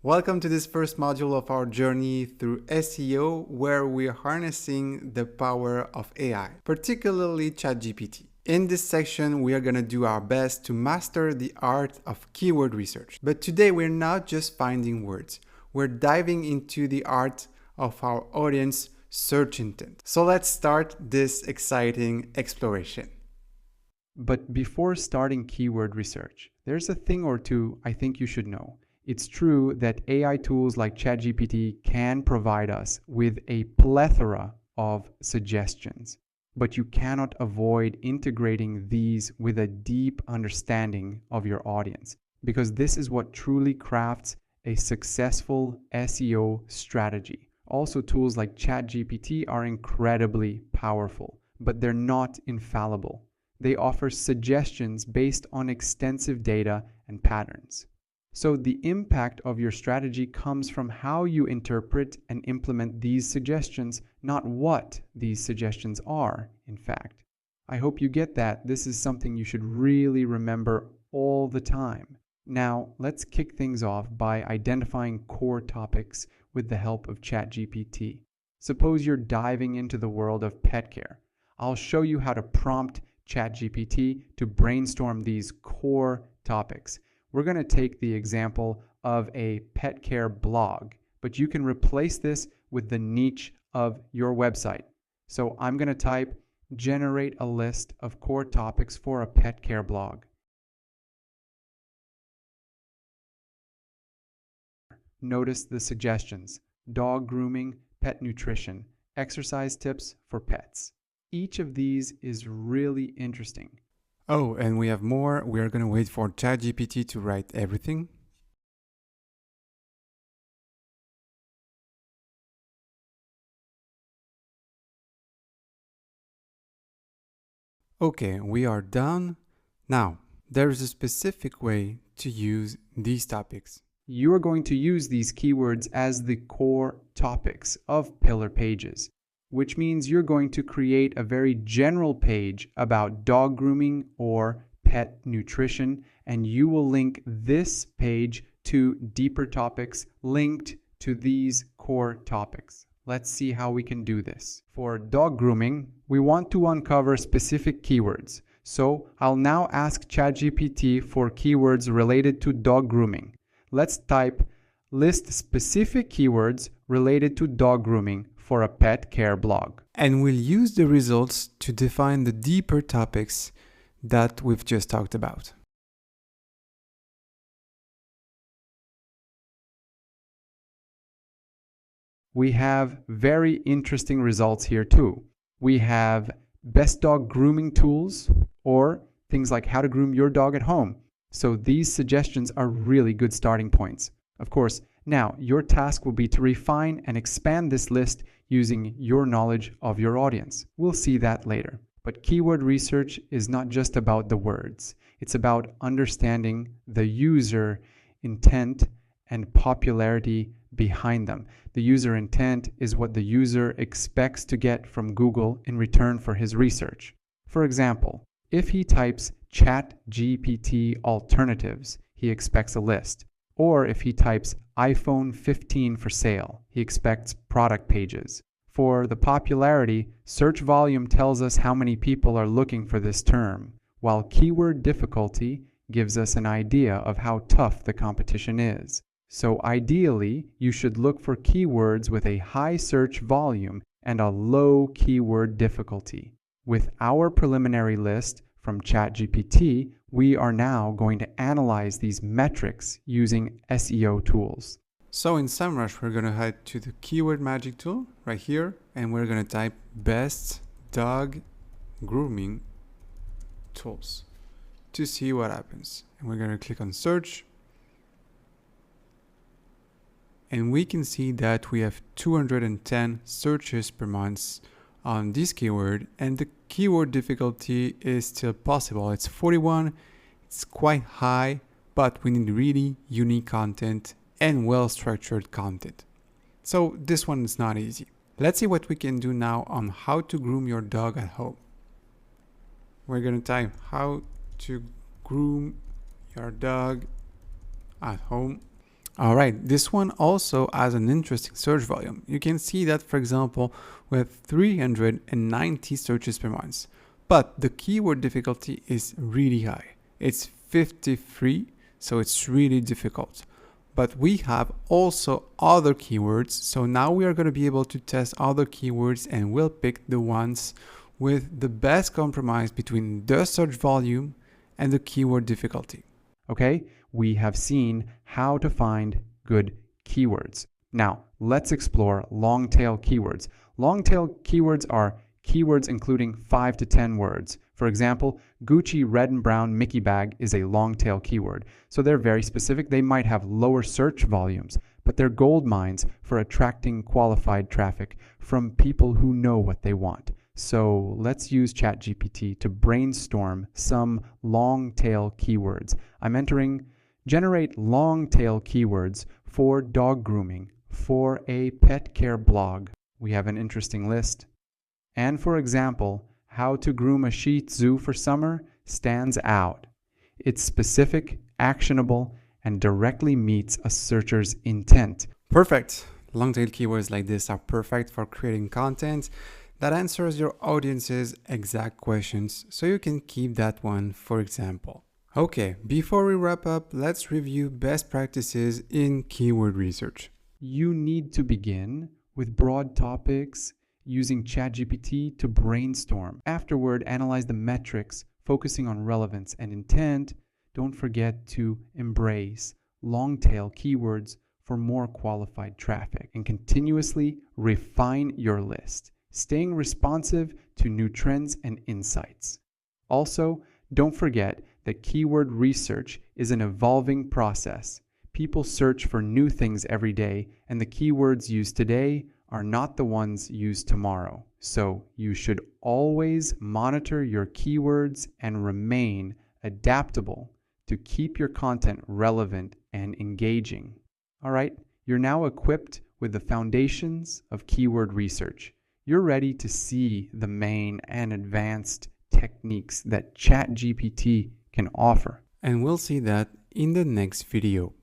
Welcome to this first module of our journey through SEO, where we're harnessing the power of AI, particularly ChatGPT. In this section, we are going to do our best to master the art of keyword research. But today, we're not just finding words. We're diving into the art of our audience search intent. So let's start this exciting exploration. But before starting keyword research, there's a thing or two I think you should know. It's true that AI tools like ChatGPT can provide us with a plethora of suggestions, but you cannot avoid integrating these with a deep understanding of your audience, because this is what truly crafts a successful SEO strategy. Also, tools like ChatGPT are incredibly powerful, but they're not infallible. They offer suggestions based on extensive data and patterns. So the impact of your strategy comes from how you interpret and implement these suggestions, not what these suggestions are, in fact. I hope you get that. This is something you should really remember all the time. Now, let's kick things off by identifying core topics with the help of ChatGPT. Suppose you're diving into the world of pet care. I'll show you how to prompt ChatGPT to brainstorm these core topics. We're going to take the example of a pet care blog, but you can replace this with the niche of your website. So I'm going to type generate a list of core topics for a pet care blog. Notice the suggestions: dog grooming, pet nutrition, exercise tips for pets. Each of these is really interesting. Oh, and we have more. We are going to wait for ChatGPT to write everything. Okay, we are done. Now, there is a specific way to use these topics. You are going to use these keywords as the core topics of pillar pages, which means you're going to create a very general page about dog grooming or pet nutrition, and you will link this page to deeper topics linked to these core topics. Let's see how we can do this. For dog grooming, we want to uncover specific keywords. So I'll now ask ChatGPT for keywords related to dog grooming. Let's type list specific keywords related to dog grooming for a pet care blog. And we'll use the results to define the deeper topics that we've just talked about. We have very interesting results here too. We have best dog grooming tools, or things like how to groom your dog at home. So these suggestions are really good starting points. Of course, now your task will be to refine and expand this list using your knowledge of your audience. We'll see that later. But keyword research is not just about the words. It's about understanding the user intent and popularity behind them. The user intent is what the user expects to get from Google in return for his research. For example, if he types ChatGPT alternatives, he expects a list. Or if he types iPhone 15 for sale, he expects product pages. For the popularity, search volume tells us how many people are looking for this term, while keyword difficulty gives us an idea of how tough the competition is. So ideally, you should look for keywords with a high search volume and a low keyword difficulty. With our preliminary list from ChatGPT, we are now going to analyze these metrics using SEO tools. So in SEMrush, we're going to head to the keyword magic tool right here, and we're going to type best dog grooming tools to see what happens. And we're going to click on search. And we can see that we have 210 searches per month on this keyword, and the keyword difficulty is still possible. It's 41. It's quite high, but we need really unique content and well-structured content. So this one is not easy. Let's see what we can do now on how to groom your dog at home. We're going to type how to groom your dog at home. All right, this one also has an interesting search volume. You can see that, for example, with 390 searches per month. But the keyword difficulty is really high. It's 53, so it's really difficult. But we have also other keywords. So now we are going to be able to test other keywords and we'll pick the ones with the best compromise between the search volume and the keyword difficulty. Okay, we have seen how to find good keywords. Now, let's explore long tail keywords. Long tail keywords are keywords including 5 to 10 words. For example, Gucci red and brown Mickey bag is a long tail keyword. So they're very specific. They might have lower search volumes, but they're gold mines for attracting qualified traffic from people who know what they want. So let's use ChatGPT to brainstorm some long tail keywords. I'm entering generate long tail keywords for dog grooming for a pet care blog. We have an interesting list. And for example, how to groom a Shih Tzu for summer stands out. It's specific, actionable, and directly meets a searcher's intent. Perfect. Long tail keywords like this are perfect for creating content that answers your audience's exact questions, so you can keep that one, for example. Okay, before we wrap up, let's review best practices in keyword research. You need to begin with broad topics using ChatGPT to brainstorm. Afterward, analyze the metrics, focusing on relevance and intent. Don't forget to embrace long tail keywords for more qualified traffic and continuously refine your list, staying responsive to new trends and insights. Also, don't forget that keyword research is an evolving process. People search for new things every day, and the keywords used today are not the ones used tomorrow. So you should always monitor your keywords and remain adaptable to keep your content relevant and engaging. All right, you're now equipped with the foundations of keyword research. You're ready to see the main and advanced techniques that ChatGPT can offer. And we'll see that in the next video.